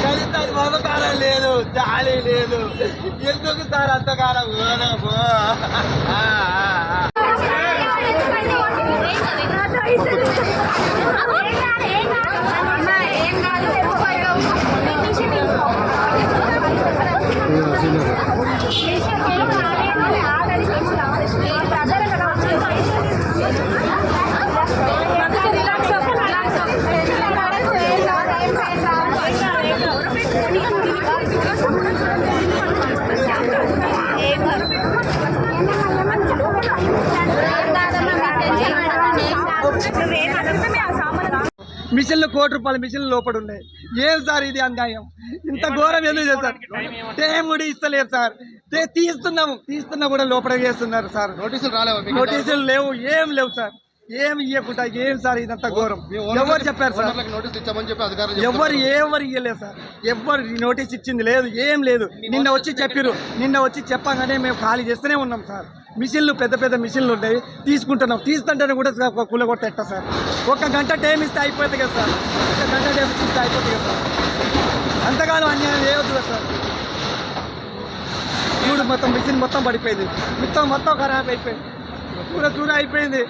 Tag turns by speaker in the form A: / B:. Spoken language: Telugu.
A: కనీసం మమకారం లేదు, జాలి లేదు. ఎందుకు సార్ అంతకాలం? మిషన్లు ₹1 మిషన్లు లోపల ఉన్నాయి. ఏం సార్ ఇది అన్యాయం? ఇంత ఘోరం ఎందుకు చేస్తారు? టైం కూడా ఇస్తలేరు సార్. తీస్తున్నా కూడా లోపల చేస్తున్నారు సార్. నోటీసులు లేవు, ఏం లేవు సార్. ఏం ఇవ్వకుండా ఏం సార్ ఇదంతా ఘోరం? ఎవరు చెప్పారు సార్? ఎవరు ఇవ్వలేదు సార్. ఎవరు నోటీస్ ఇచ్చింది లేదు, ఏం లేదు. నిన్న వచ్చి చెప్పగానే మేము ఖాళీ చేస్తూనే ఉన్నాం సార్. మిషన్లు పెద్ద మిషన్లు ఉన్నాయి, తీసుకుంటున్నాం. తీస్తుంటేనే కూడా కూలగొట్టేట సార్. 1 గంట టైం ఇస్తే అయిపోతుంది కదా సార్. 1 గంట టైం ఇస్తే అయిపోతుంది కదా సార్. అంతగానో అన్యాయం చేయవద్దు కదా సార్. చూడు మిషన్ మొత్తం పడిపోయింది, మొత్తం ఖరాబ్ అయిపోయింది, చూర అయిపోయింది.